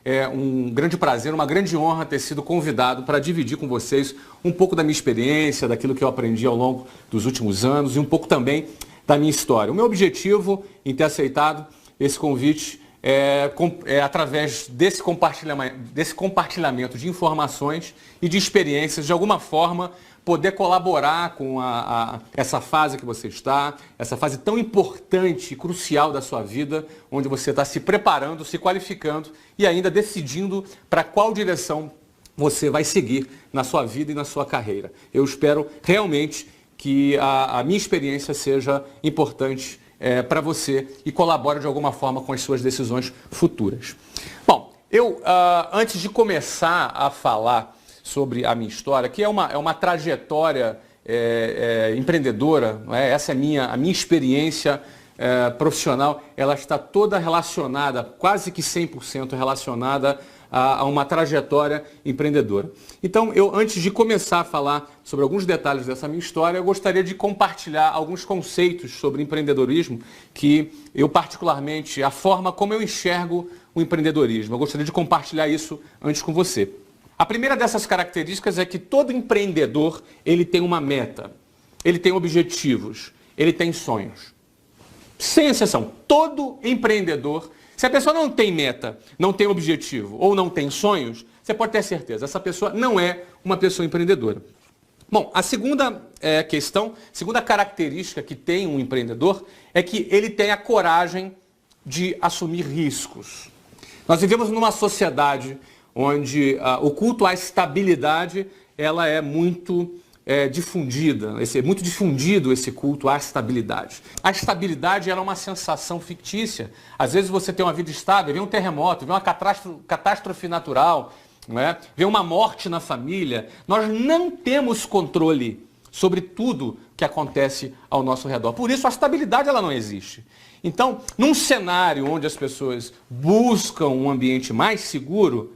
É um grande prazer, uma grande honra ter sido convidado para dividir com vocês um pouco da minha experiência, daquilo que eu aprendi ao longo dos últimos anos e um pouco também da minha história. O meu objetivo em ter aceitado esse convite é através desse compartilhamento de informações e de experiências, de alguma forma, poder colaborar com essa fase que você está, essa fase tão importante e crucial da sua vida, onde você está se preparando, se qualificando e ainda decidindo para qual direção você vai seguir na sua vida e na sua carreira. Eu espero realmente que a minha experiência seja importante para você e colabore de alguma forma com as suas decisões futuras. Bom, antes de começar a falar sobre a minha história, que é uma trajetória empreendedora, não é? Essa é a minha experiência profissional, ela está toda relacionada, quase que 100% relacionada a uma trajetória empreendedora. Então, antes de começar a falar sobre alguns detalhes dessa minha história, eu gostaria de compartilhar alguns conceitos sobre empreendedorismo que eu particularmente, a forma como eu enxergo o empreendedorismo. Eu gostaria de compartilhar isso antes com você. A primeira dessas características é que todo empreendedor, ele tem uma meta, ele tem objetivos, ele tem sonhos. Sem exceção, todo empreendedor, se a pessoa não tem meta, não tem objetivo ou não tem sonhos, você pode ter certeza, essa pessoa não é uma pessoa empreendedora. Bom, a segunda segunda característica que tem um empreendedor é que ele tem a coragem de assumir riscos. Nós vivemos numa sociedade onde o culto à estabilidade ela é muito difundida, muito difundido esse culto à estabilidade. A estabilidade ela é uma sensação fictícia. Às vezes você tem uma vida estável, vem um terremoto, vem uma catástrofe natural, não é? Vem uma morte na família. Nós não temos controle sobre tudo que acontece ao nosso redor. Por isso a estabilidade ela não existe. Então, num cenário onde as pessoas buscam um ambiente mais seguro,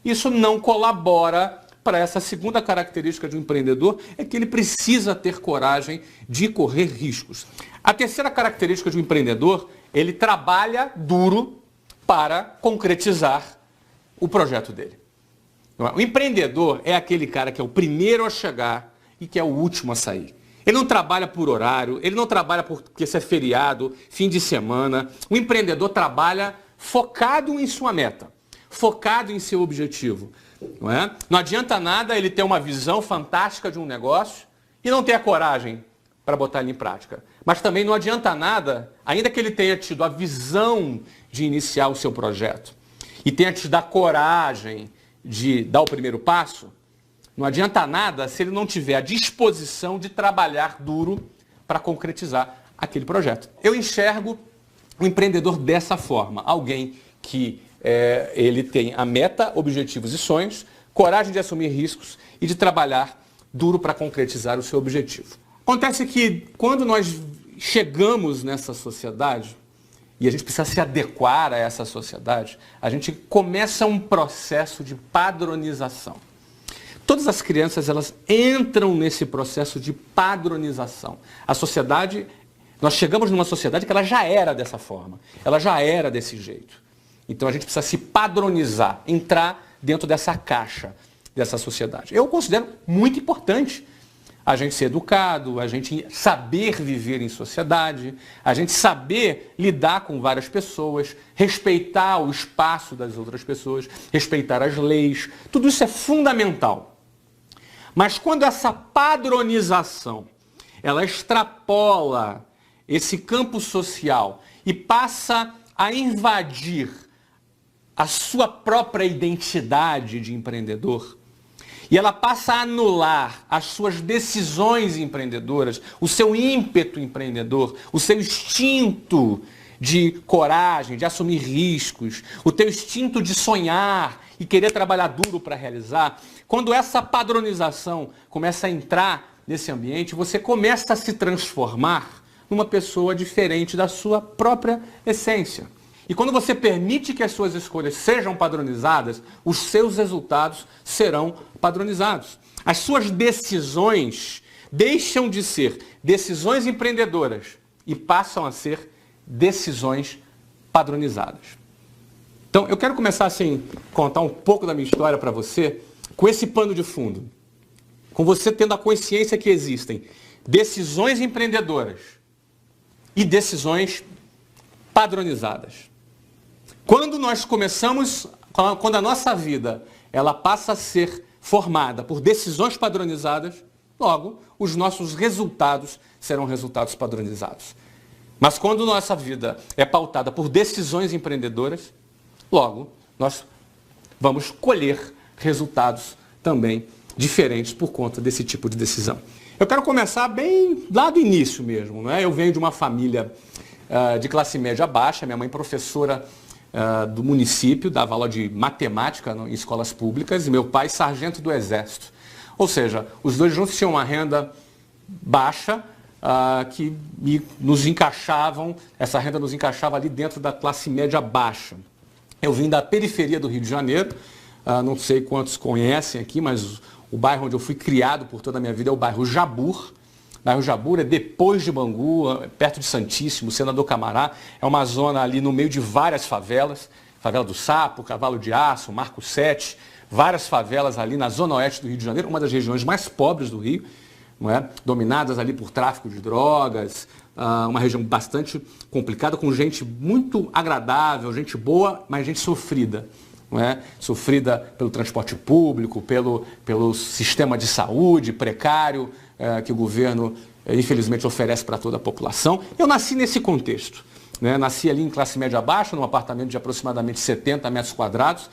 isso não colabora para essa segunda característica de um empreendedor, é que ele precisa ter coragem de correr riscos. A terceira característica de um empreendedor, ele trabalha duro para concretizar o projeto dele. O empreendedor é aquele cara que é o primeiro a chegar e que é o último a sair. Ele não trabalha por horário, ele não trabalha porque isso é feriado, fim de semana. O empreendedor trabalha focado em sua meta, focado em seu objetivo. Não é? Não adianta nada ele ter uma visão fantástica de um negócio e não ter a coragem para botar ele em prática. Mas também não adianta nada, ainda que ele tenha tido a visão de iniciar o seu projeto e tenha tido a coragem de dar o primeiro passo, não adianta nada se ele não tiver a disposição de trabalhar duro para concretizar aquele projeto. Eu enxergo o empreendedor dessa forma, alguém que ele tem a meta, objetivos e sonhos, coragem de assumir riscos e de trabalhar duro para concretizar o seu objetivo. Acontece que quando nós chegamos nessa sociedade, e a gente precisa se adequar a essa sociedade, a gente começa um processo de padronização. Todas as crianças elas entram nesse processo de padronização. A sociedade, nós chegamos numa sociedade que ela já era dessa forma, ela já era desse jeito. Então a gente precisa se padronizar, entrar dentro dessa caixa, dessa sociedade. Eu considero muito importante a gente ser educado, a gente saber viver em sociedade, a gente saber lidar com várias pessoas, respeitar o espaço das outras pessoas, respeitar as leis. Tudo isso é fundamental. Mas quando essa padronização, ela extrapola esse campo social e passa a invadir a sua própria identidade de empreendedor, e ela passa a anular as suas decisões empreendedoras, o seu ímpeto empreendedor, o seu instinto de coragem, de assumir riscos, o teu instinto de sonhar e querer trabalhar duro para realizar. Quando essa padronização começa a entrar nesse ambiente, você começa a se transformar numa pessoa diferente da sua própria essência. E quando você permite que as suas escolhas sejam padronizadas, os seus resultados serão padronizados. As suas decisões deixam de ser decisões empreendedoras e passam a ser decisões padronizadas. Então, eu quero começar assim, contar um pouco da minha história para você, com esse pano de fundo. Com você tendo a consciência que existem decisões empreendedoras e decisões padronizadas. Quando nós começamos, quando a nossa vida ela passa a ser formada por decisões padronizadas, logo, os nossos resultados serão resultados padronizados. Mas quando nossa vida é pautada por decisões empreendedoras, logo, nós vamos colher resultados também diferentes por conta desse tipo de decisão. Eu quero começar bem lá do início mesmo, não é? Eu venho de uma família de classe média baixa, minha mãe professora do município, dava aula de matemática em escolas públicas, e meu pai sargento do Exército. Ou seja, os dois juntos tinham uma renda baixa, que nos encaixavam, essa renda nos encaixava ali dentro da classe média baixa. Eu vim da periferia do Rio de Janeiro, não sei quantos conhecem aqui, mas o bairro onde eu fui criado por toda a minha vida é o bairro Jabur. O bairro Jabur é depois de Bangu, perto de Santíssimo, Senador Camará. É uma zona ali no meio de várias favelas, Favela do Sapo, Cavalo de Aço, Marco 7, várias favelas ali na zona oeste do Rio de Janeiro, uma das regiões mais pobres do Rio, não é? Dominadas ali por tráfico de drogas, uma região bastante complicada, com gente muito agradável, gente boa, mas gente sofrida. Não é? Sofrida pelo transporte público, pelo sistema de saúde precário que o governo, infelizmente, oferece para toda a população. Eu nasci nesse contexto. Né? Nasci ali em classe média baixa, num apartamento de aproximadamente 70 metros quadrados.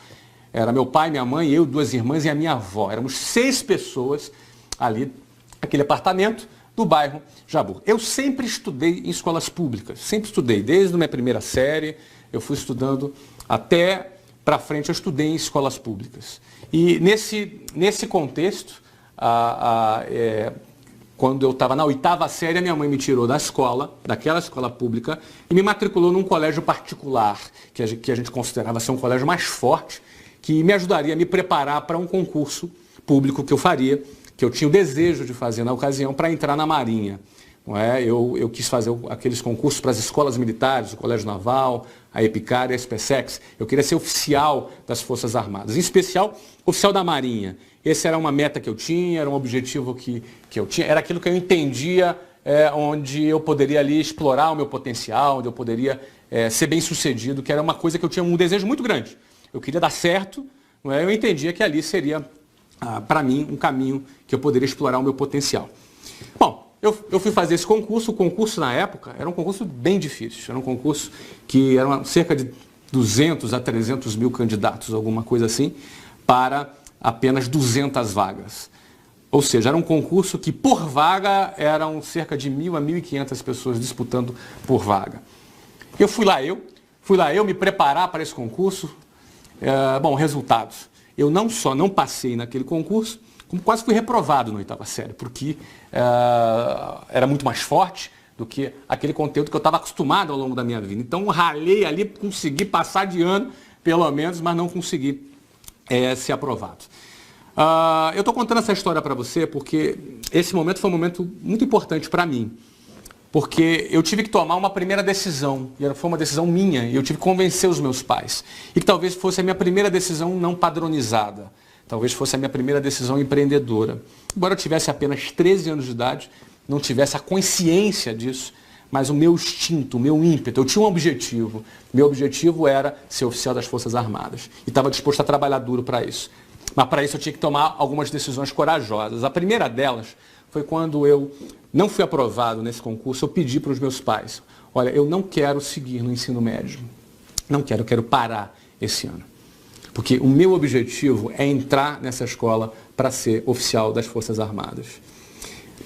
Era meu pai, minha mãe, eu, 2 irmãs e a minha avó. Éramos 6 pessoas ali naquele apartamento do bairro Jabur. Eu sempre estudei em escolas públicas, sempre estudei. Desde a minha primeira série, eu fui estudando até para frente, eu estudei em escolas públicas. E nesse contexto, quando eu estava na 8ª série, a minha mãe me tirou da escola, daquela escola pública, e me matriculou num colégio particular, que a gente considerava ser um colégio mais forte, que me ajudaria a me preparar para um concurso público que eu faria, que eu tinha o desejo de fazer na ocasião, para entrar na Marinha. Não é? Eu quis fazer aqueles concursos para as escolas militares, o Colégio Naval, a EPICAR e a SPSEX. Eu queria ser oficial das Forças Armadas, em especial oficial da Marinha. Essa era uma meta que eu tinha, era um objetivo que eu tinha, era aquilo que eu entendia onde eu poderia ali explorar o meu potencial, onde eu poderia ser bem sucedido, que era uma coisa que eu tinha um desejo muito grande. Eu queria dar certo, não é? Eu entendia que ali seria, para mim, um caminho que eu poderia explorar o meu potencial. Bom, eu fui fazer esse concurso. O concurso, na época, era um concurso bem difícil. Era um concurso que eram cerca de 200 a 300 mil candidatos, alguma coisa assim, para apenas 200 vagas. Ou seja, era um concurso que, por vaga, eram cerca de 1.000 a 1.500 pessoas disputando por vaga. Fui lá eu me preparar para esse concurso. Bom, resultados. Eu não só não passei naquele concurso, como quase fui reprovado na 8ª série, porque era muito mais forte do que aquele conteúdo que eu estava acostumado ao longo da minha vida. Então, ralei ali, consegui passar de ano, pelo menos, mas não consegui ser aprovado. Eu estou contando essa história para você porque esse momento foi um momento muito importante para mim, porque eu tive que tomar uma primeira decisão, e foi uma decisão minha, e eu tive que convencer os meus pais, e que talvez fosse a minha primeira decisão não padronizada. Talvez fosse a minha primeira decisão empreendedora. Embora eu tivesse apenas 13 anos de idade, não tivesse a consciência disso, mas o meu instinto, o meu ímpeto, eu tinha um objetivo. Meu objetivo era ser oficial das Forças Armadas. E estava disposto a trabalhar duro para isso. Mas para isso eu tinha que tomar algumas decisões corajosas. A primeira delas foi quando eu não fui aprovado nesse concurso, eu pedi para os meus pais: olha, eu não quero seguir no ensino médio. Não quero, eu quero parar esse ano. Porque o meu objetivo é entrar nessa escola para ser oficial das Forças Armadas.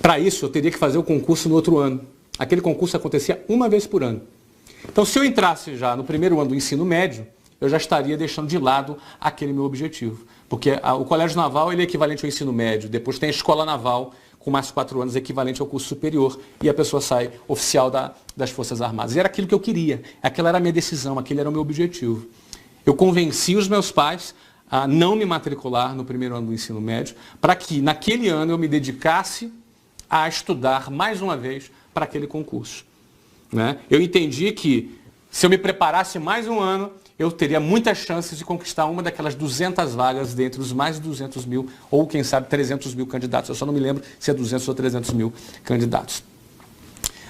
Para isso, eu teria que fazer o concurso no outro ano. Aquele concurso acontecia uma vez por ano. Então, se eu entrasse já no primeiro ano do ensino médio, eu já estaria deixando de lado aquele meu objetivo. Porque o Colégio Naval ele é equivalente ao ensino médio. Depois tem a Escola Naval, com mais 4 anos, equivalente ao curso superior, e a pessoa sai oficial das Forças Armadas. E era aquilo que eu queria, aquela era a minha decisão, aquele era o meu objetivo. Eu convenci os meus pais a não me matricular no primeiro ano do ensino médio, para que naquele ano eu me dedicasse a estudar mais uma vez para aquele concurso. Né? Eu entendi que se eu me preparasse mais um ano, eu teria muitas chances de conquistar uma daquelas 200 vagas dentre os mais de 200 mil, ou quem sabe 300 mil candidatos. Eu só não me lembro se é 200 ou 300 mil candidatos.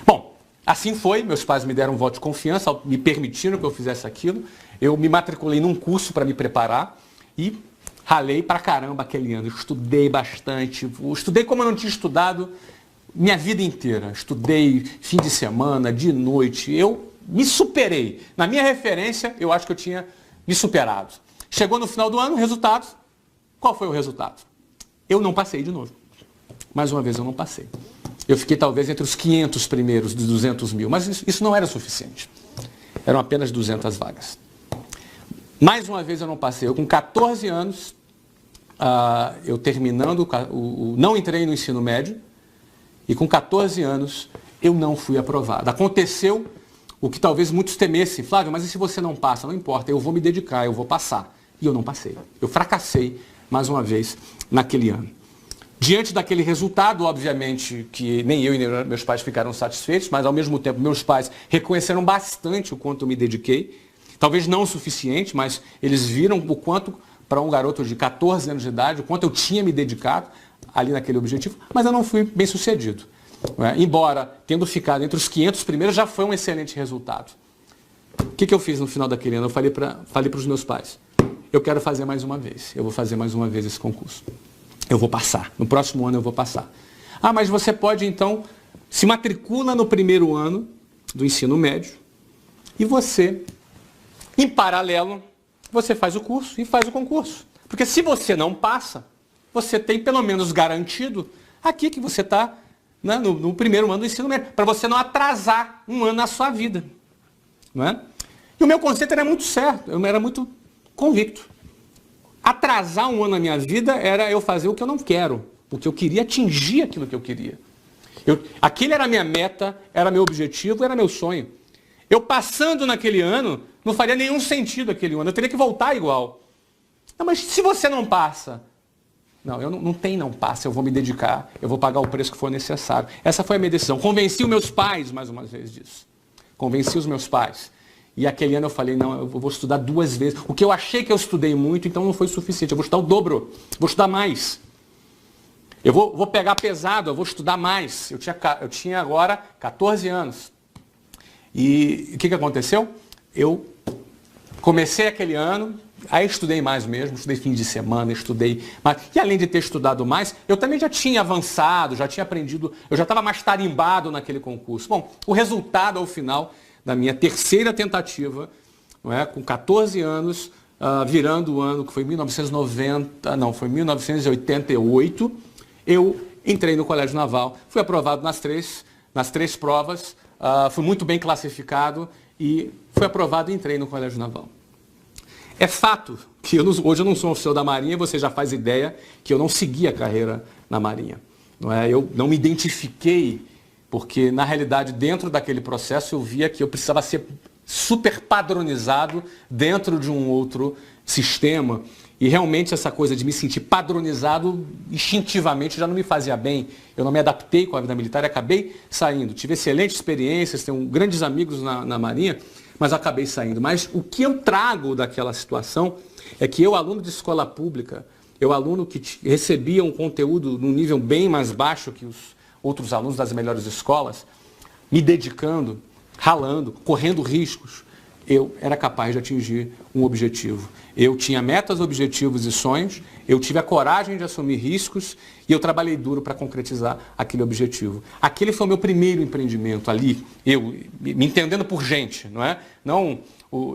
Bom, assim foi. Meus pais me deram um voto de confiança, me permitiram que eu fizesse aquilo. Eu me matriculei num curso para me preparar e ralei pra caramba aquele ano. Estudei bastante, estudei como eu não tinha estudado minha vida inteira. Estudei fim de semana, de noite. Eu me superei. Na minha referência, eu acho que eu tinha me superado. Chegou no final do ano, resultado. Qual foi o resultado? Eu não passei de novo. Mais uma vez, eu não passei. Eu fiquei talvez entre os 500 primeiros dos 200 mil, mas isso não era suficiente. Eram apenas 200 vagas. Mais uma vez eu não passei. Eu com 14 anos, eu terminando, não entrei no ensino médio, e com 14 anos eu não fui aprovado. Aconteceu o que talvez muitos temessem. Flávio, mas e se você não passa? Não importa, eu vou me dedicar, eu vou passar. E eu não passei. Eu fracassei mais uma vez naquele ano. Diante daquele resultado, obviamente que nem eu e nem meus pais ficaram satisfeitos, mas ao mesmo tempo meus pais reconheceram bastante o quanto eu me dediquei. Talvez não o suficiente, mas eles viram o quanto, para um garoto de 14 anos de idade, o quanto eu tinha me dedicado ali naquele objetivo, mas eu não fui bem sucedido. Embora, tendo ficado entre os 500 primeiros, já foi um excelente resultado. O que eu fiz no final daquele ano? Eu falei para os meus pais, eu quero fazer mais uma vez, eu vou fazer mais uma vez esse concurso. Eu vou passar, no próximo ano eu vou passar. Ah, mas você pode então, se matricula no primeiro ano do ensino médio e você, em paralelo, você faz o curso e faz o concurso. Porque se você não passa, você tem pelo menos garantido aqui que você está, né, no primeiro ano do ensino médio, para você não atrasar um ano na sua vida. Não é? E o meu conceito era muito certo, eu era muito convicto. Atrasar um ano na minha vida era eu fazer o que eu não quero, porque eu queria atingir aquilo que eu queria. Aquele era a minha meta, era meu objetivo, era meu sonho. Eu passando naquele ano, não faria nenhum sentido aquele ano, eu teria que voltar igual. Não, mas se você não passa? Não, eu não passa, eu vou me dedicar, eu vou pagar o preço que for necessário. Essa foi a minha decisão. Convenci os meus pais, mais uma vez, disso. Convenci os meus pais. E aquele ano eu falei, não, eu vou estudar 2 vezes. O que eu achei que eu estudei muito, então não foi suficiente. Eu vou estudar o dobro, vou estudar mais. Eu vou pegar pesado, eu vou estudar mais. Eu tinha agora 14 anos. E o que aconteceu? Eu comecei aquele ano, aí estudei mais mesmo, estudei fim de semana, estudei mais. E além de ter estudado mais, eu também já tinha avançado, já tinha aprendido, eu já estava mais tarimbado naquele concurso. Bom, o resultado ao final da minha terceira tentativa, não é, com 14 anos, virando o ano que foi 1988, eu entrei no Colégio Naval, fui aprovado nas três provas, fui muito bem classificado e fui aprovado e entrei no Colégio Naval. É fato que hoje eu não sou oficial da Marinha, você já faz ideia que eu não segui a carreira na Marinha. Não é? Eu não me identifiquei, porque na realidade dentro daquele processo eu via que eu precisava ser super padronizado dentro de um outro sistema. E realmente essa coisa de me sentir padronizado instintivamente já não me fazia bem. Eu não me adaptei com a vida militar e acabei saindo. Tive excelentes experiências, tenho grandes amigos na Marinha, mas acabei saindo. Mas o que eu trago daquela situação é que eu, aluno de escola pública, eu, aluno que recebia um conteúdo num nível bem mais baixo que os outros alunos das melhores escolas, me dedicando, ralando, correndo riscos, eu era capaz de atingir um objetivo. Eu tinha metas, objetivos e sonhos, eu tive a coragem de assumir riscos e eu trabalhei duro para concretizar aquele objetivo. Aquele foi o meu primeiro empreendimento ali, eu me entendendo por gente, não é? Não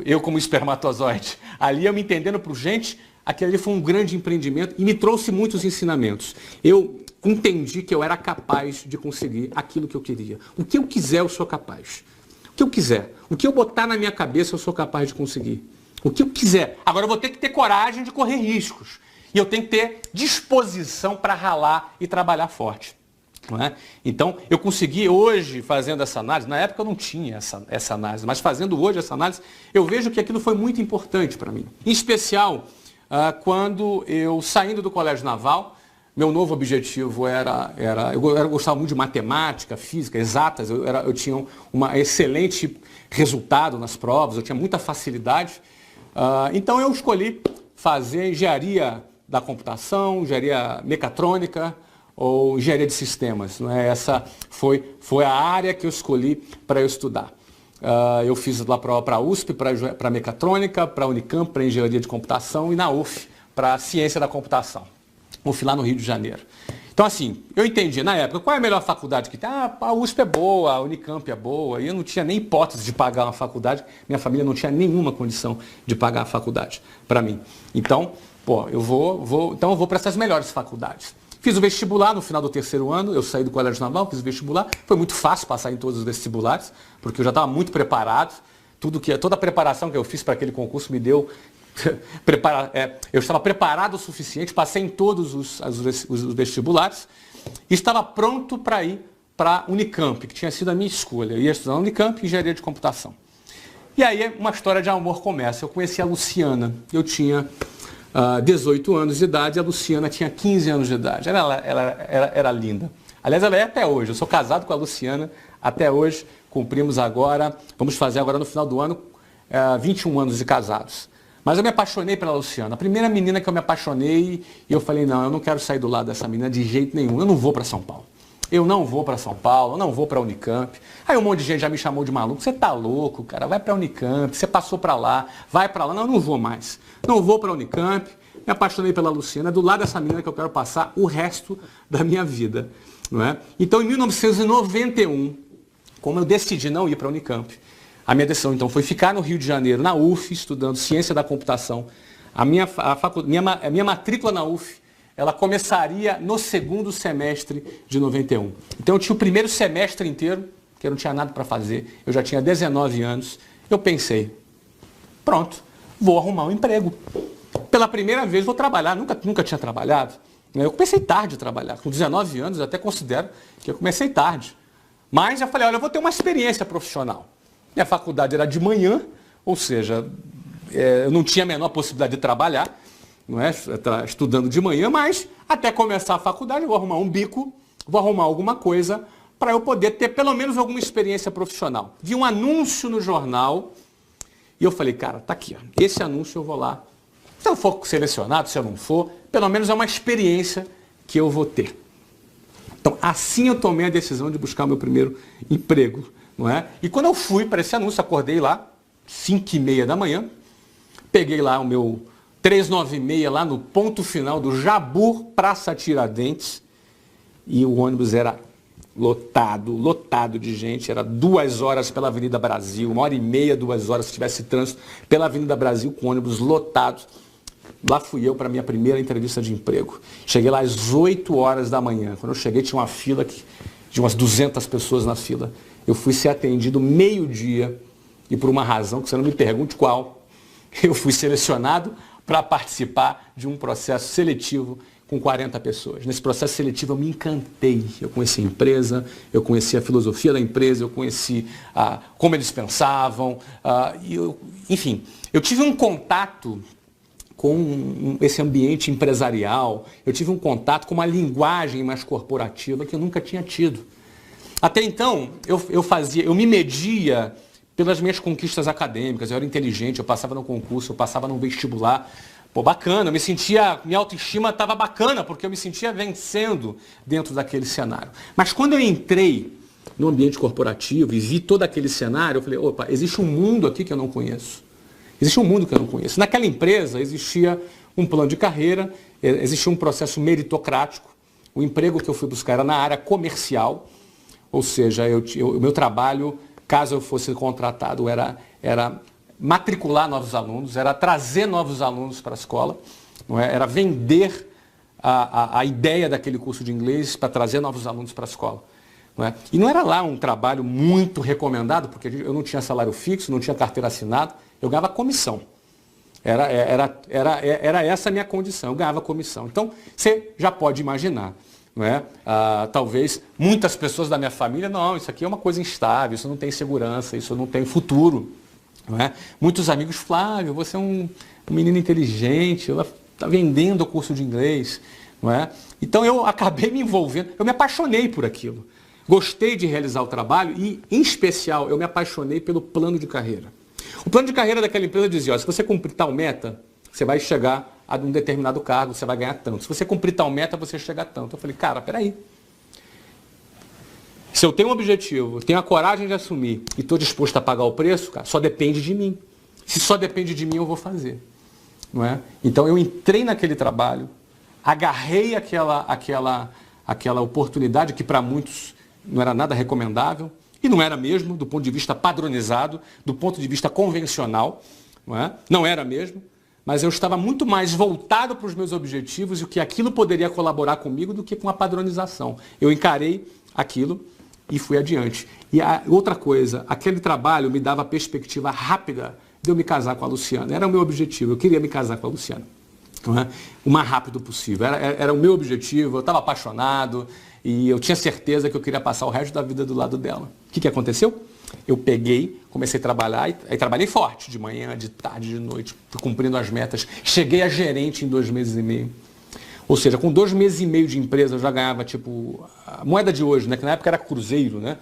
eu como espermatozoide. Ali eu me entendendo por gente, aquele ali foi um grande empreendimento e me trouxe muitos ensinamentos. Eu entendi que eu era capaz de conseguir aquilo que eu queria. O que eu quiser, eu sou capaz. O que eu quiser. O que eu botar na minha cabeça, eu sou capaz de conseguir. O que eu quiser. Agora eu vou ter que ter coragem de correr riscos. E eu tenho que ter disposição para ralar e trabalhar forte. Não é? Então, eu consegui hoje, fazendo essa análise, na época eu não tinha essa análise, mas fazendo hoje essa análise, eu vejo que aquilo foi muito importante para mim. Em especial, quando eu, saindo do Colégio Naval, meu novo objetivo eu gostava muito de matemática, física, exatas, eu tinha um excelente resultado nas provas, eu tinha muita facilidade. Então, eu escolhi fazer engenharia da computação, engenharia mecatrônica, ou engenharia de sistemas. Não é? Essa foi a área que eu escolhi para eu estudar. Eu fiz lá para a USP, para mecatrônica, para a Unicamp, para engenharia de computação e na UF, para ciência da computação. UF lá no Rio de Janeiro. Então, assim, eu entendi na época qual é a melhor faculdade que tem. A USP é boa, a Unicamp é boa, e eu não tinha nem hipótese de pagar uma faculdade, minha família não tinha nenhuma condição de pagar a faculdade para mim. Então, eu vou para essas melhores faculdades. Fiz o vestibular no final do terceiro ano, eu saí do Colégio Naval, fiz o vestibular. Foi muito fácil passar em todos os vestibulares, porque eu já estava muito preparado. Toda a preparação que eu fiz para aquele concurso me deu... eu estava preparado o suficiente, passei em todos os vestibulares e estava pronto para ir para a Unicamp, que tinha sido a minha escolha. Eu ia estudar na Unicamp e engenharia de computação. E aí uma história de amor começa. Eu conheci a Luciana, eu tinha 18 anos de idade, e a Luciana tinha 15 anos de idade. Ela era linda. Aliás, ela é até hoje. Eu sou casado com a Luciana até hoje. Vamos fazer agora no final do ano, 21 anos de casados. Mas eu me apaixonei pela Luciana. A primeira menina que eu me apaixonei, e eu falei, não, eu não quero sair do lado dessa menina de jeito nenhum. Eu não vou para São Paulo. Eu não vou para São Paulo, eu não vou para a Unicamp. Aí um monte de gente já me chamou de maluco. Você tá louco, cara, vai para a Unicamp, você passou para lá, vai para lá. Não, eu não vou mais. Não vou para a Unicamp, me apaixonei pela Luciana, é do lado dessa menina que eu quero passar o resto da minha vida. Não é? Então, em 1991, como eu decidi não ir para a Unicamp, a minha decisão então foi ficar no Rio de Janeiro, na UF, estudando ciência da computação. A minha matrícula na UF, ela começaria no segundo semestre de 91. Então eu tinha o primeiro semestre inteiro, que eu não tinha nada para fazer, eu já tinha 19 anos. Eu pensei, pronto, vou arrumar um emprego. Pela primeira vez vou trabalhar, nunca tinha trabalhado. Eu comecei tarde a trabalhar, com 19 anos eu até considero que eu comecei tarde. Mas já falei, olha, eu vou ter uma experiência profissional. Minha faculdade era de manhã, ou seja, eu não tinha a menor possibilidade de trabalhar. Não é? Estudando de manhã, mas até começar a faculdade eu vou arrumar um bico, vou arrumar alguma coisa para eu poder ter pelo menos alguma experiência profissional. Vi um anúncio no jornal e eu falei, cara, tá aqui, ó, esse anúncio eu vou lá. Se eu for selecionado, se eu não for, pelo menos é uma experiência que eu vou ter. Então, assim eu tomei a decisão de buscar o meu primeiro emprego. Não é? E quando eu fui para esse anúncio, acordei lá, 5h30 da manhã, peguei lá o meu 396 lá no ponto final do Jabur, Praça Tiradentes, e o ônibus era lotado de gente, era 2 horas pela Avenida Brasil, 1h30, 2 horas se tivesse trânsito pela Avenida Brasil com ônibus lotados. Lá fui eu para a minha primeira entrevista de emprego. Cheguei lá às 8 horas da manhã. Quando eu cheguei tinha uma fila de umas 200 pessoas na fila. Eu fui ser atendido meio-dia e por uma razão que você não me pergunte qual, eu fui selecionado para participar de um processo seletivo com 40 pessoas. Nesse processo seletivo eu me encantei. Eu conheci a empresa, eu conheci a filosofia da empresa, eu conheci como eles pensavam. Enfim, eu tive um contato com esse ambiente empresarial, eu tive um contato com uma linguagem mais corporativa que eu nunca tinha tido. Até então, eu me media pelas minhas conquistas acadêmicas, eu era inteligente, eu passava no concurso, eu passava no vestibular. Pô, bacana, minha autoestima estava bacana, porque eu me sentia vencendo dentro daquele cenário. Mas quando eu entrei no ambiente corporativo e vi todo aquele cenário, eu falei, opa, existe um mundo aqui que eu não conheço. Existe um mundo que eu não conheço. Naquela empresa existia um plano de carreira, existia um processo meritocrático. O emprego que eu fui buscar era na área comercial, ou seja, o meu trabalho, caso eu fosse contratado, era matricular novos alunos, era trazer novos alunos para a escola, não é? Era vender a ideia daquele curso de inglês para trazer novos alunos para a escola. Não é? E não era lá um trabalho muito recomendado, porque eu não tinha salário fixo, não tinha carteira assinada, eu ganhava comissão. Era essa a minha condição, eu ganhava comissão. Então, você já pode imaginar, não é? Talvez muitas pessoas da minha família, não, isso aqui é uma coisa instável, isso não tem segurança, isso não tem futuro. Não é? Muitos amigos, Flávio, você é um menino inteligente, está vendendo o curso de inglês. Não é? Então eu acabei me envolvendo, eu me apaixonei por aquilo. Gostei de realizar o trabalho e, em especial, eu me apaixonei pelo plano de carreira. O plano de carreira daquela empresa dizia, ó, se você cumprir tal meta, você vai chegar a um determinado cargo, você vai ganhar tanto. Se você cumprir tal meta, você chega a tanto. Eu falei, cara, peraí. Se eu tenho um objetivo, tenho a coragem de assumir e estou disposto a pagar o preço, cara, só depende de mim. Se só depende de mim, eu vou fazer. Não é? Então eu entrei naquele trabalho, agarrei aquela oportunidade que para muitos não era nada recomendável, e não era mesmo, do ponto de vista padronizado, do ponto de vista convencional, não era mesmo, mas eu estava muito mais voltado para os meus objetivos e o que aquilo poderia colaborar comigo do que com a padronização. Eu encarei aquilo e fui adiante. E outra coisa, aquele trabalho me dava a perspectiva rápida de eu me casar com a Luciana. Era o meu objetivo, eu queria me casar com a Luciana. O mais rápido possível. Era o meu objetivo, eu estava apaixonado e eu tinha certeza que eu queria passar o resto da vida do lado dela. O que aconteceu? Eu peguei, comecei a trabalhar, aí trabalhei forte, de manhã, de tarde, de noite, fui cumprindo as metas. Cheguei a gerente em 2 meses e meio. Ou seja, com 2 meses e meio de empresa eu já ganhava, tipo, a moeda de hoje, né? Que na época era cruzeiro, né?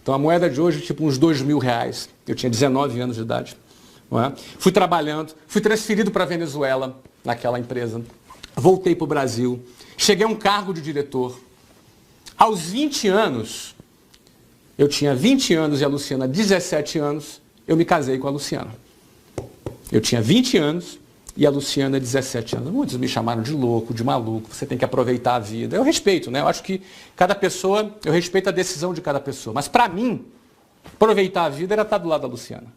Então a moeda de hoje, tipo, uns R$2.000. Eu tinha 19 anos de idade. Não é? Fui trabalhando, fui transferido para a Venezuela, naquela empresa. Voltei para o Brasil, cheguei a um cargo de diretor. Aos 20 anos, eu tinha 20 anos e a Luciana 17 anos, eu me casei com a Luciana. Eu tinha 20 anos e a Luciana 17 anos. Muitos me chamaram de louco, de maluco, você tem que aproveitar a vida. Eu respeito, né? Eu acho que cada pessoa, eu respeito a decisão de cada pessoa. Mas para mim, aproveitar a vida era estar do lado da Luciana.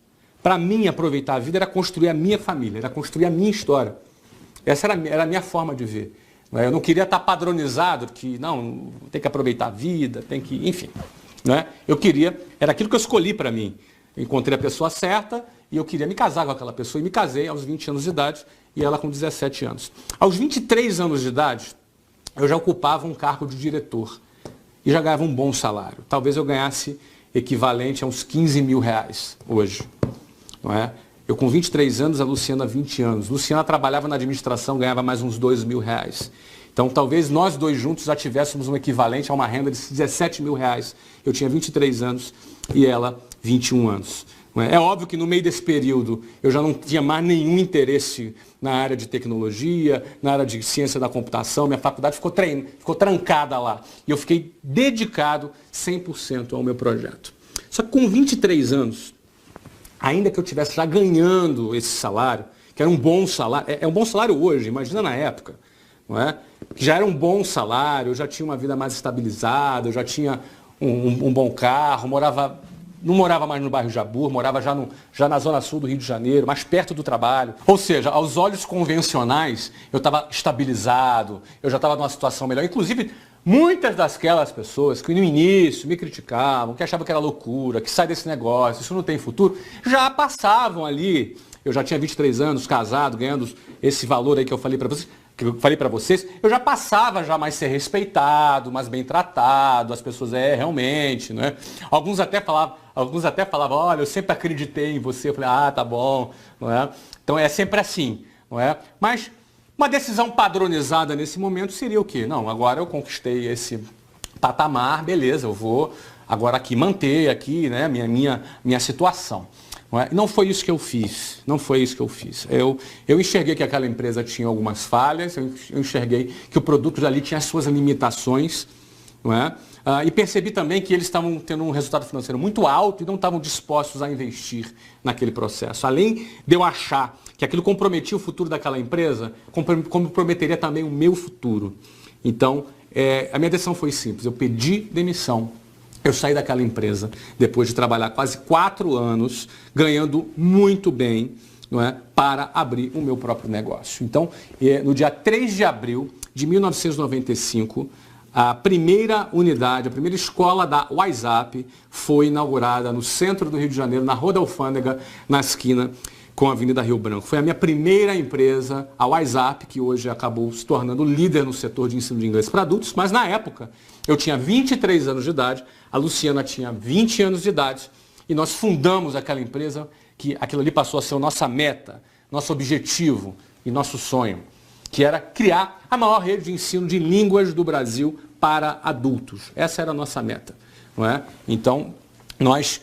Para mim, aproveitar a vida era construir a minha família, era construir a minha história. Essa era a minha forma de ver. Eu não queria estar padronizado, que não, tem que aproveitar a vida, tem que, enfim. Eu queria, era aquilo que eu escolhi para mim. Eu encontrei a pessoa certa e eu queria me casar com aquela pessoa. E me casei aos 20 anos de idade e ela com 17 anos. Aos 23 anos de idade, eu já ocupava um cargo de diretor e já ganhava um bom salário. Talvez eu ganhasse equivalente a uns R$15.000 hoje. Não é? Eu com 23 anos, a Luciana 20 anos. Luciana trabalhava na administração, ganhava mais uns R$2.000. Então talvez nós dois juntos já tivéssemos um equivalente a uma renda de R$17.000. Eu tinha 23 anos e ela 21 anos. É óbvio que no meio desse período eu já não tinha mais nenhum interesse na área de tecnologia, na área de ciência da computação. Minha faculdade ficou trancada lá. E eu fiquei dedicado 100% ao meu projeto. Só que com 23 anos, ainda que eu estivesse já ganhando esse salário, que era um bom salário, é um bom salário hoje, imagina na época, não é? Que já era um bom salário, eu já tinha uma vida mais estabilizada, eu já tinha um bom carro, não morava mais no bairro Jabu, morava já na zona sul do Rio de Janeiro, mais perto do trabalho. Ou seja, aos olhos convencionais, eu estava estabilizado, eu já estava numa situação melhor. Inclusive, muitas daquelas pessoas que no início me criticavam, que achavam que era loucura, que sai desse negócio, isso não tem futuro, já passavam ali. Eu já tinha 23 anos, casado, ganhando esse valor aí que eu falei para vocês, eu já passava já mais ser respeitado, mais bem tratado, as pessoas, realmente, né? Alguns até falavam, olha, eu sempre acreditei em você, eu falei, tá bom, não é? Então é sempre assim, não é? Mas uma decisão padronizada nesse momento seria o quê? Não, agora eu conquistei esse patamar, beleza, eu vou agora aqui manter aqui, né, minha situação. Não foi isso que eu fiz, não foi isso que eu fiz. Eu enxerguei que aquela empresa tinha algumas falhas, eu enxerguei que o produto dali tinha as suas limitações, não é? E percebi também que eles estavam tendo um resultado financeiro muito alto e não estavam dispostos a investir naquele processo. Além de eu achar que aquilo comprometia o futuro daquela empresa, comprometeria também o meu futuro. Então, a minha decisão foi simples, eu pedi demissão. Eu saí daquela empresa depois de trabalhar quase 4 anos, ganhando muito bem, não é, para abrir o meu próprio negócio. Então, no dia 3 de abril de 1995, a primeira unidade, a primeira escola da WhatsApp foi inaugurada no centro do Rio de Janeiro, na Rua da Alfândega, na esquina, com a Avenida Rio Branco. Foi a minha primeira empresa, a WhatsApp, que hoje acabou se tornando líder no setor de ensino de inglês para adultos, mas na época eu tinha 23 anos de idade, a Luciana tinha 20 anos de idade, e nós fundamos aquela empresa, que aquilo ali passou a ser a nossa meta, nosso objetivo e nosso sonho, que era criar a maior rede de ensino de línguas do Brasil para adultos. Essa era a nossa meta, não é? Então, nós,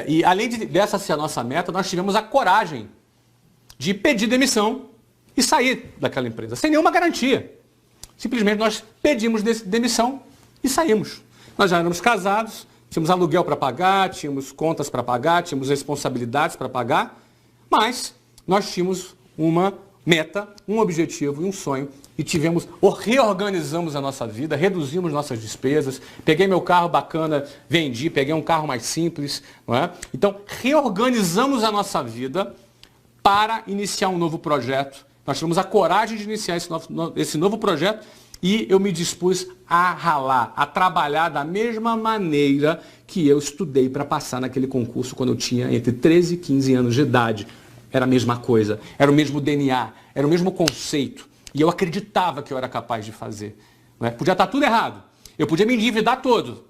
e além dessa ser a nossa meta, nós tivemos a coragem de pedir demissão e sair daquela empresa, sem nenhuma garantia. Simplesmente nós pedimos demissão e saímos. Nós já éramos casados, tínhamos aluguel para pagar, tínhamos contas para pagar, tínhamos responsabilidades para pagar, mas nós tínhamos uma meta, um objetivo e um sonho e reorganizamos a nossa vida, reduzimos nossas despesas, peguei meu carro bacana, vendi, peguei um carro mais simples, não é? Então, reorganizamos a nossa vida para iniciar um novo projeto. Nós tivemos a coragem de iniciar esse novo projeto e eu me dispus a ralar, a trabalhar da mesma maneira que eu estudei para passar naquele concurso quando eu tinha entre 13 e 15 anos de idade. Era a mesma coisa, era o mesmo DNA, era o mesmo conceito. E eu acreditava que eu era capaz de fazer. Não é? Podia estar tudo errado. Eu podia me endividar todo.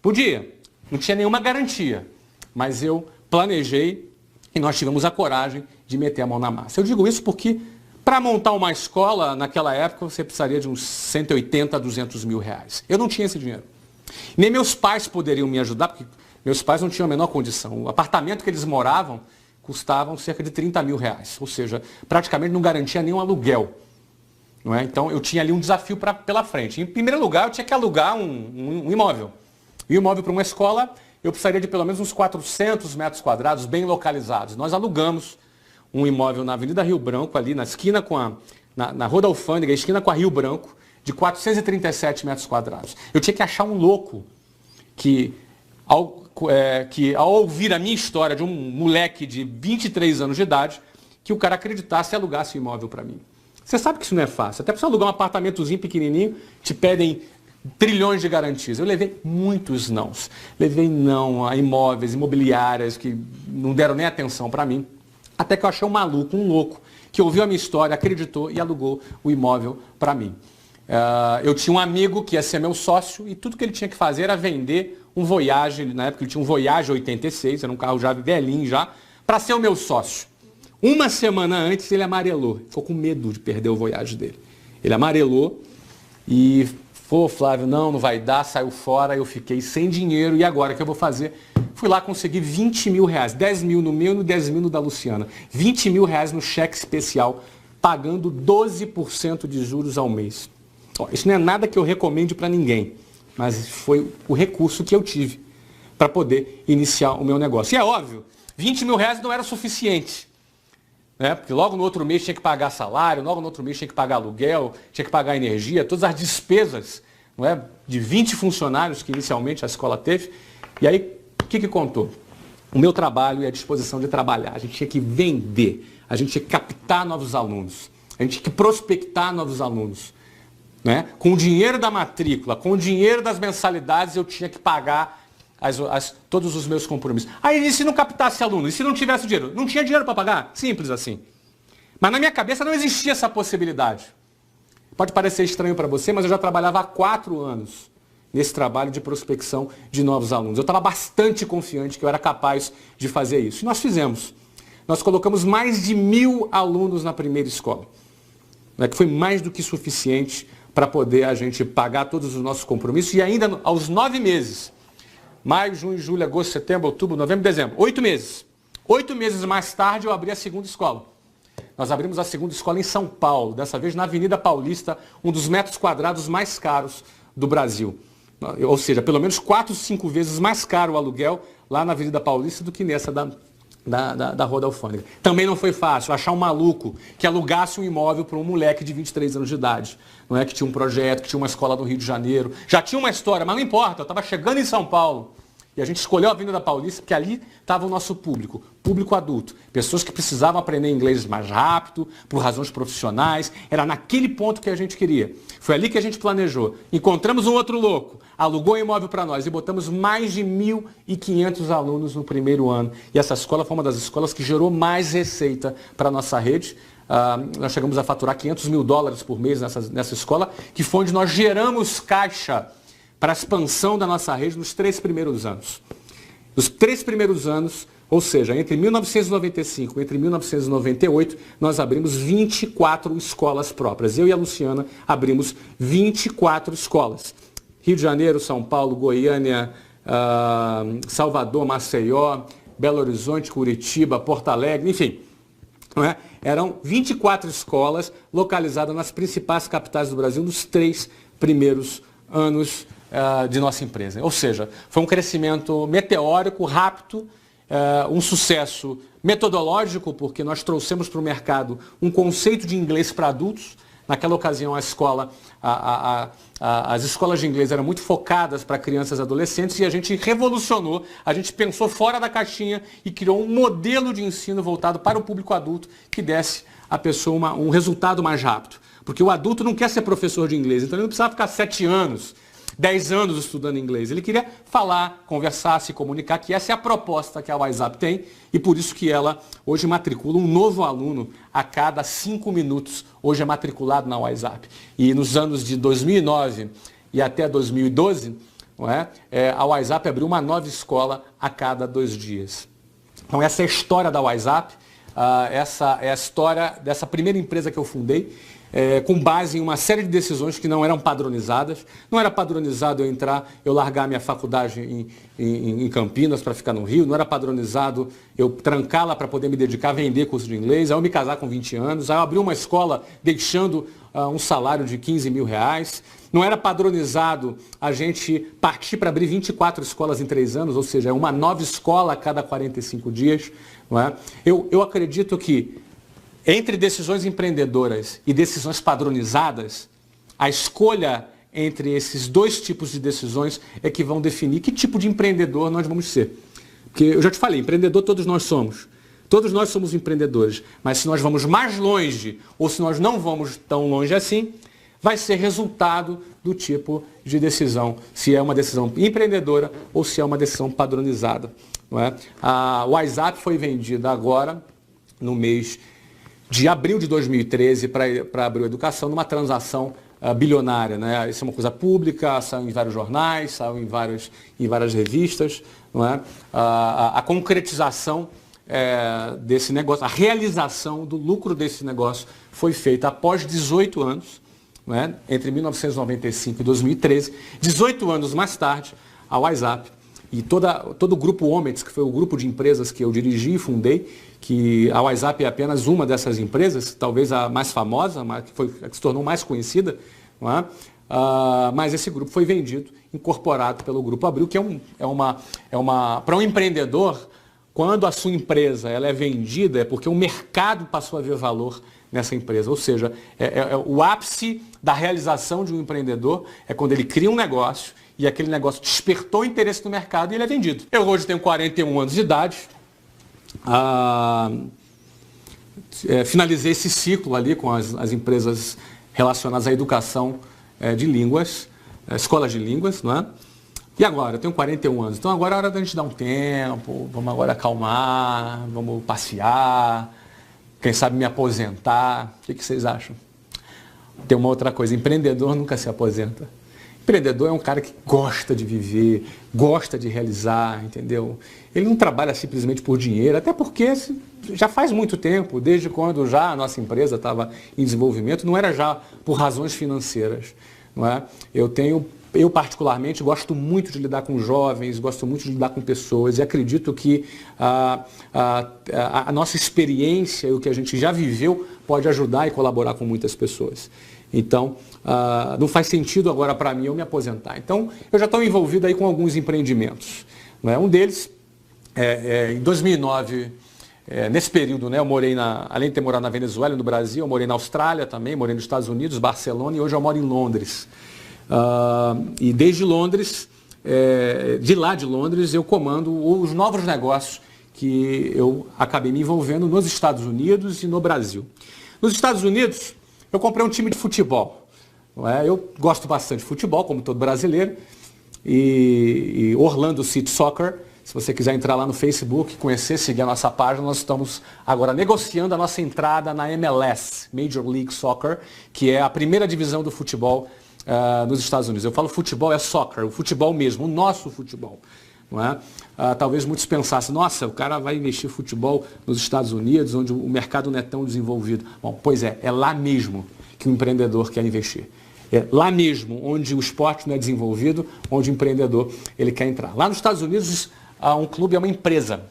Podia. Não tinha nenhuma garantia. Mas eu planejei e nós tivemos a coragem de meter a mão na massa. Eu digo isso porque para montar uma escola, naquela época, você precisaria de uns 180 a 200 mil reais. Eu não tinha esse dinheiro. Nem meus pais poderiam me ajudar, porque meus pais não tinham a menor condição. O apartamento que eles moravam custavam cerca de 30 mil reais. Ou seja, praticamente não garantia nenhum aluguel. Não é? Então, eu tinha ali um desafio pela frente. Em primeiro lugar, eu tinha que alugar um imóvel. E o imóvel para uma escola, eu precisaria de pelo menos uns 400 metros quadrados bem localizados. Nós alugamos um imóvel na Avenida Rio Branco, ali na esquina na Rua da Alfândega, esquina com a Rio Branco, de 437 metros quadrados. Eu tinha que achar um louco que ao ouvir a minha história de um moleque de 23 anos de idade, que o cara acreditasse e alugasse o imóvel para mim. Você sabe que isso não é fácil. Até para você alugar um apartamentozinho pequenininho, te pedem trilhões de garantias. Eu levei muitos nãos. Levei não a imóveis, imobiliárias, que não deram nem atenção para mim. Até que eu achei um maluco, um louco, que ouviu a minha história, acreditou e alugou o imóvel para mim. Eu tinha um amigo que ia ser meu sócio e tudo que ele tinha que fazer era vender um Voyage, na época ele tinha um Voyage 86, era um carro já velhinho já, para ser o meu sócio. Uma semana antes ele amarelou, ficou com medo de perder o Voyage dele. Ele amarelou e falou, Flávio, não vai dar, saiu fora, eu fiquei sem dinheiro e agora o que eu vou fazer? Fui lá conseguir 20 mil reais, 10 mil no meu e 10 mil no da Luciana. 20 mil reais no cheque especial, pagando 12% de juros ao mês. Isso não é nada que eu recomende para ninguém, mas foi o recurso que eu tive para poder iniciar o meu negócio. E é óbvio, 20 mil reais não era suficiente, né? Porque logo no outro mês tinha que pagar salário, logo no outro mês tinha que pagar aluguel, tinha que pagar energia, todas as despesas, não é? De 20 funcionários que inicialmente a escola teve. E aí, o que contou? O meu trabalho e a disposição de trabalhar. A gente tinha que vender, a gente tinha que captar novos alunos, a gente tinha que prospectar novos alunos. Né? Com o dinheiro da matrícula, com o dinheiro das mensalidades, eu tinha que pagar todos os meus compromissos. Aí, e se não captasse aluno? E se não tivesse dinheiro? Não tinha dinheiro para pagar? Simples assim. Mas na minha cabeça não existia essa possibilidade. Pode parecer estranho para você, mas eu já trabalhava há 4 anos nesse trabalho de prospecção de novos alunos. Eu estava bastante confiante que eu era capaz de fazer isso. E nós fizemos. Nós colocamos mais de 1.000 alunos na primeira escola, né, que foi mais do que suficiente para poder a gente pagar todos os nossos compromissos e ainda aos 9 meses, maio, junho, julho, agosto, setembro, outubro, novembro, dezembro, 8 meses. 8 meses mais tarde eu abri a segunda escola. Nós abrimos a segunda escola em São Paulo, dessa vez na Avenida Paulista, um dos metros quadrados mais caros do Brasil. Ou seja, pelo menos 4, 5 vezes mais caro o aluguel lá na Avenida Paulista do que nessa da Rua da Alfândega. Também não foi fácil achar um maluco que alugasse um imóvel para um moleque de 23 anos de idade, não é? Que tinha um projeto, que tinha uma escola no Rio de Janeiro. Já tinha uma história, mas não importa, eu estava chegando em São Paulo. E a gente escolheu a Avenida Paulista porque ali estava o nosso público, público adulto. Pessoas que precisavam aprender inglês mais rápido, por razões profissionais. Era naquele ponto que a gente queria. Foi ali que a gente planejou. Encontramos um outro louco, alugou um imóvel para nós e botamos mais de 1.500 alunos no primeiro ano. E essa escola foi uma das escolas que gerou mais receita para a nossa rede. Nós chegamos a faturar $500 mil por mês nessa escola, que foi onde nós geramos caixa para a expansão da nossa rede nos 3 primeiros anos. Nos 3 primeiros anos, ou seja, entre 1995 e entre 1998, nós abrimos 24 escolas próprias. Eu e a Luciana abrimos 24 escolas. Rio de Janeiro, São Paulo, Goiânia, Salvador, Maceió, Belo Horizonte, Curitiba, Porto Alegre, enfim. Não é? Eram 24 escolas localizadas nas principais capitais do Brasil nos 3 primeiros anos de nossa empresa. Ou seja, foi um crescimento meteórico, rápido, um sucesso metodológico, porque nós trouxemos para o mercado um conceito de inglês para adultos. Naquela ocasião, as escolas de inglês eram muito focadas para crianças e adolescentes e a gente revolucionou, a gente pensou fora da caixinha e criou um modelo de ensino voltado para o público adulto que desse à pessoa um resultado mais rápido. Porque o adulto não quer ser professor de inglês, então ele não precisava ficar 7 anos, 10 anos estudando inglês. Ele queria falar, conversar, se comunicar, que essa é a proposta que a WhatsApp tem e por isso que ela hoje matricula um novo aluno a cada 5 minutos. Hoje é matriculado na WhatsApp. E nos anos de 2009 e até 2012, não é? A WhatsApp abriu uma nova escola a cada 2 dias. Então essa é a história da WhatsApp, essa é a história dessa primeira empresa que eu fundei. Com base em uma série de decisões que não eram padronizadas. Não era padronizado eu largar minha faculdade em Campinas para ficar no Rio, não era padronizado eu trancá-la para poder me dedicar a vender curso de inglês, aí eu me casar com 20 anos, aí eu abri uma escola deixando um salário de R$15 mil. Não era padronizado a gente partir para abrir 24 escolas em 3 anos, ou seja, uma nova escola a cada 45 dias. Não é? Eu acredito que entre decisões empreendedoras e decisões padronizadas, a escolha entre esses 2 tipos de decisões é que vão definir que tipo de empreendedor nós vamos ser. Porque eu já te falei, empreendedor todos nós somos. Todos nós somos empreendedores. Mas se nós vamos mais longe ou se nós não vamos tão longe assim, vai ser resultado do tipo de decisão. Se é uma decisão empreendedora ou se é uma decisão padronizada. Não é? A WhatsApp foi vendida agora, no mês de abril de 2013 para Abril Educação, numa transação bilionária. Né? Isso é uma coisa pública, saiu em vários jornais, saiu em várias revistas. Não é? A concretização desse negócio, a realização do lucro desse negócio foi feita após 18 anos, não é? Entre 1995 e 2013. 18 anos mais tarde, a WhatsApp e todo o grupo Omets, que foi o grupo de empresas que eu dirigi e fundei, que a WhatsApp é apenas uma dessas empresas, talvez a mais famosa, que se tornou mais conhecida, não é? Mas esse grupo foi vendido, incorporado pelo Grupo Abril, que para um empreendedor, quando a sua empresa ela é vendida, é porque o mercado passou a ver valor nessa empresa. Ou seja, o ápice da realização de um empreendedor é quando ele cria um negócio e aquele negócio despertou o interesse do mercado e ele é vendido. Eu hoje tenho 41 anos de idade, finalizei esse ciclo ali com as empresas relacionadas à educação de línguas, escolas de línguas, não é? E agora? Eu tenho 41 anos, então agora é hora da gente dar um tempo, vamos agora acalmar, vamos passear, quem sabe me aposentar. O que vocês acham? Tem uma outra coisa, empreendedor nunca se aposenta. Empreendedor é um cara que gosta de viver, gosta de realizar, entendeu? Ele não trabalha simplesmente por dinheiro, até porque já faz muito tempo, desde quando já a nossa empresa estava em desenvolvimento, não era já por razões financeiras, não é? Eu particularmente gosto muito de lidar com jovens, gosto muito de lidar com pessoas e acredito que a nossa experiência e o que a gente já viveu pode ajudar e colaborar com muitas pessoas. Então, não faz sentido agora para mim eu me aposentar. Então, eu já estou envolvido aí com alguns empreendimentos. Né? Um deles, em 2009, nesse período, né, eu morei, além de ter morado na Venezuela e no Brasil, eu morei na Austrália também, morei nos Estados Unidos, Barcelona, e hoje eu moro em Londres. E desde Londres, de lá de Londres, eu comando os novos negócios que eu acabei me envolvendo nos Estados Unidos e no Brasil. Nos Estados Unidos, eu comprei um time de futebol. Não é? Eu gosto bastante de futebol, como todo brasileiro, e Orlando City Soccer. Se você quiser entrar lá no Facebook, conhecer, seguir a nossa página, nós estamos agora negociando a nossa entrada na MLS, Major League Soccer, que é a primeira divisão do futebol nos Estados Unidos. Eu falo futebol, é soccer, o futebol mesmo, o nosso futebol. Não é? Talvez muitos pensassem, nossa, o cara vai investir em futebol nos Estados Unidos, onde o mercado não é tão desenvolvido. Bom, pois é lá mesmo que o empreendedor quer investir. É lá mesmo onde o esporte não é desenvolvido, onde o empreendedor ele quer entrar. Lá nos Estados Unidos, um clube é uma empresa.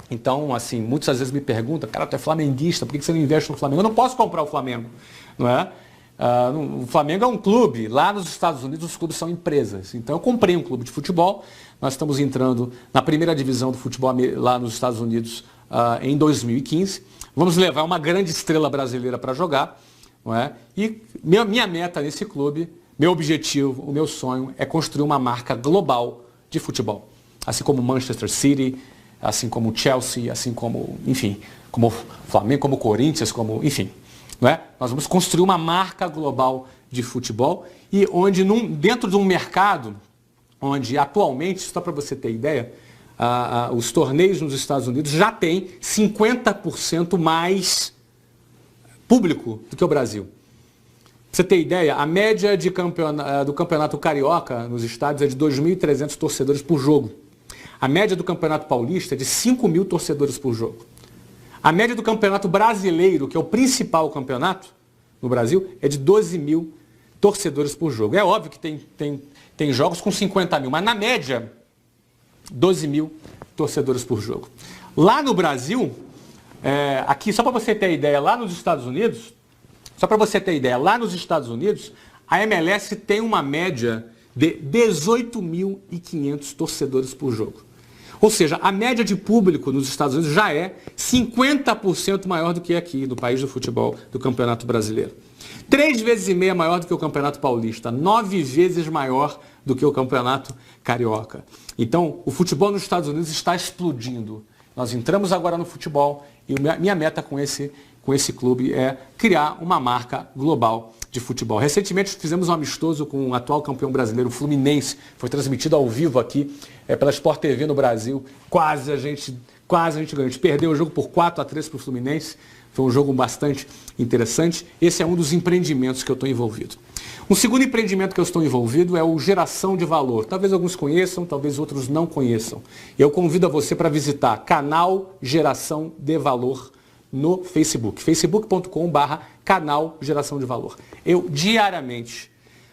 Então, assim, muitas vezes me perguntam, cara, tu é flamenguista, por que você não investe no Flamengo? Eu não posso comprar o Flamengo, não é? O Flamengo é um clube, lá nos Estados Unidos os clubes são empresas. Então eu comprei um clube de futebol, nós estamos entrando na primeira divisão do futebol lá nos Estados Unidos em 2015. Vamos levar uma grande estrela brasileira para jogar, não é? E minha meta nesse clube, meu objetivo, o meu sonho é construir uma marca global de futebol. Assim como Manchester City, assim como Chelsea, assim como, enfim, como Flamengo, como Corinthians, como, enfim. Não é? Nós vamos construir uma marca global de futebol e onde dentro de um mercado onde atualmente, só para você ter ideia, os torneios nos Estados Unidos já têm 50% mais público do que o Brasil. Pra você ter ideia, a média do campeonato carioca nos estádios é de 2.300 torcedores por jogo. A média do campeonato paulista é de 5.000 torcedores por jogo. A média do campeonato brasileiro, que é o principal campeonato no Brasil, é de 12.000 torcedores por jogo. É óbvio que tem jogos com 50.000, mas na média, 12.000 torcedores por jogo. Lá no Brasil, aqui só para você ter ideia, lá nos Estados Unidos, a MLS tem uma média de 18.500 torcedores por jogo. Ou seja, a média de público nos Estados Unidos já é 50% maior do que aqui, no país do futebol, do Campeonato Brasileiro. 3,5 vezes maior do que o Campeonato Paulista, 9 vezes maior do que o Campeonato Carioca. Então, o futebol nos Estados Unidos está explodindo. Nós entramos agora no futebol e minha meta com esse clube é criar uma marca global de futebol. Recentemente fizemos um amistoso com o atual campeão brasileiro, o Fluminense. Foi transmitido ao vivo aqui pela Sport TV no Brasil. Quase a gente ganhou. A gente perdeu o jogo por 4-3 para o Fluminense. Foi um jogo bastante interessante. Esse é um dos empreendimentos que eu estou envolvido. Um segundo empreendimento que eu estou envolvido é o Geração de Valor. Talvez alguns conheçam, talvez outros não conheçam. Eu convido a você para visitar canal Geração de Valor no Facebook, facebook.com/canal Geração de Valor. Eu diariamente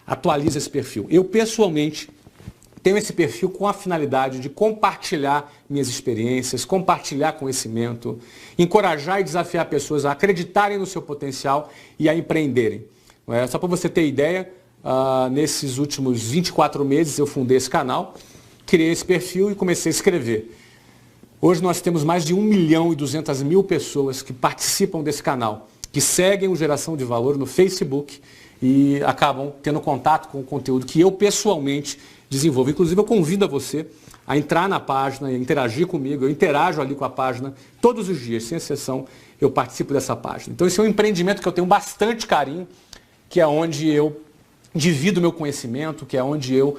atualizo esse perfil. Eu pessoalmente tenho esse perfil com a finalidade de compartilhar minhas experiências, compartilhar conhecimento, encorajar e desafiar pessoas a acreditarem no seu potencial e a empreenderem. Só para você ter ideia, nesses últimos 24 meses eu fundei esse canal, criei esse perfil e comecei a escrever. Hoje nós temos mais de 1.200.000 pessoas que participam desse canal, que seguem o Geração de Valor no Facebook e acabam tendo contato com o conteúdo que eu pessoalmente desenvolvo. Inclusive eu convido a você a entrar na página e interagir comigo. Eu interajo ali com a página todos os dias, sem exceção, eu participo dessa página. Então esse é um empreendimento que eu tenho bastante carinho, que é onde eu divido meu conhecimento, que é onde eu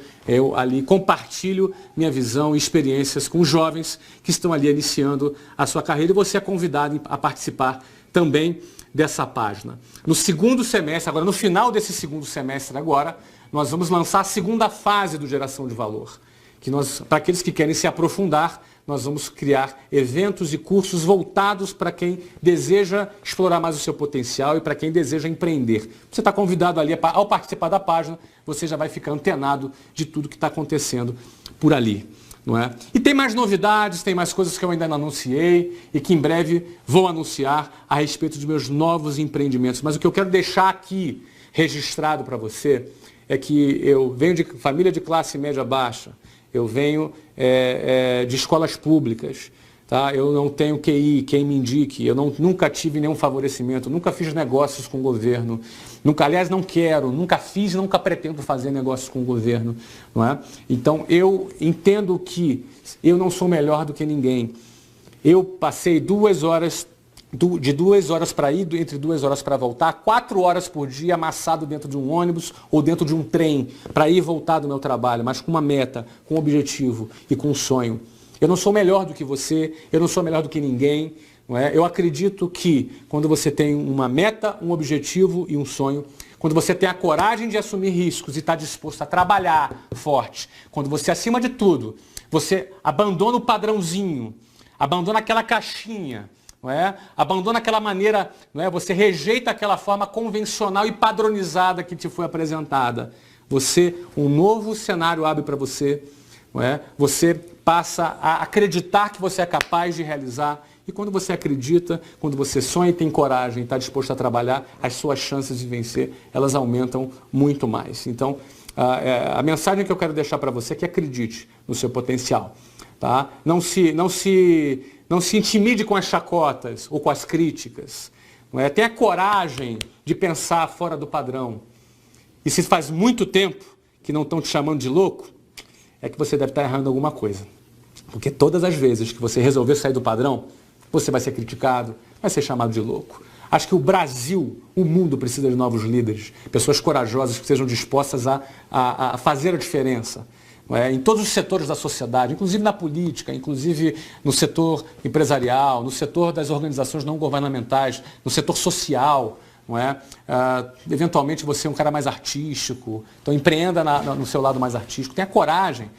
ali compartilho minha visão e experiências com jovens que estão ali iniciando a sua carreira, e você é convidado a participar também dessa página. No segundo semestre, agora no final desse segundo semestre agora, nós vamos lançar a segunda fase do Geração de Valor, que para aqueles que querem se aprofundar, nós vamos criar eventos e cursos voltados para quem deseja explorar mais o seu potencial e para quem deseja empreender. Você está convidado ali, ao participar da página, você já vai ficar antenado de tudo que está acontecendo por ali. Não é? E tem mais novidades, tem mais coisas que eu ainda não anunciei e que em breve vou anunciar a respeito dos meus novos empreendimentos. Mas o que eu quero deixar aqui registrado para você é que eu venho de família de classe média baixa, eu venho de escolas públicas, tá? Eu não tenho QI, quem me indique, eu nunca tive nenhum favorecimento, nunca fiz negócios com o governo, aliás, não quero, nunca fiz, nunca pretendo fazer negócios com o governo, não é? Então, eu entendo que eu não sou melhor do que ninguém. Eu passei 2 horas, de 2 horas para ir, entre 2 horas para voltar, 4 horas por dia amassado dentro de um ônibus ou dentro de um trem para ir e voltar do meu trabalho, mas com uma meta, com um objetivo e com um sonho. Eu não sou melhor do que você, eu não sou melhor do que ninguém. Não é? Eu acredito que quando você tem uma meta, um objetivo e um sonho, quando você tem a coragem de assumir riscos e está disposto a trabalhar forte, quando você, acima de tudo, você abandona o padrãozinho, abandona aquela caixinha, não é? Abandona aquela maneira, não é? Você rejeita aquela forma convencional e padronizada que te foi apresentada. Um novo cenário abre para você, não é? Você passa a acreditar que você é capaz de realizar. E quando você acredita, quando você sonha e tem coragem e está disposto a trabalhar, as suas chances de vencer, elas aumentam muito mais. Então, a mensagem que eu quero deixar para você é que acredite no seu potencial. Tá? Não se intimide com as chacotas ou com as críticas. Não é? Tenha coragem de pensar fora do padrão. E se faz muito tempo que não estão te chamando de louco, é que você deve estar errando alguma coisa. Porque todas as vezes que você resolver sair do padrão, você vai ser criticado, vai ser chamado de louco. Acho que o Brasil, o mundo precisa de novos líderes, pessoas corajosas que sejam dispostas a fazer a diferença. Em todos os setores da sociedade, inclusive na política, inclusive no setor empresarial, no setor das organizações não governamentais, no setor social. Não é? Eventualmente você é um cara mais artístico, então empreenda no seu lado mais artístico, tenha coragem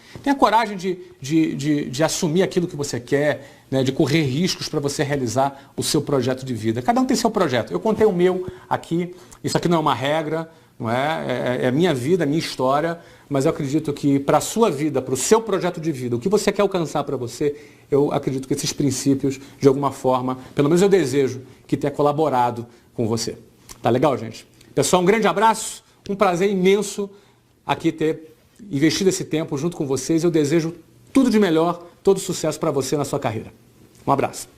de assumir aquilo que você quer, né? De correr riscos para você realizar o seu projeto de vida. Cada um tem seu projeto, eu contei o meu aqui, isso aqui não é uma regra, não é? É minha vida, é minha história, mas eu acredito que para a sua vida, para o seu projeto de vida, o que você quer alcançar para você, eu acredito que esses princípios, de alguma forma, pelo menos eu desejo que tenha colaborado com você. Tá legal, gente? Pessoal, um grande abraço, um prazer imenso aqui ter investido esse tempo junto com vocês. Eu desejo tudo de melhor, todo sucesso para você na sua carreira. Um abraço.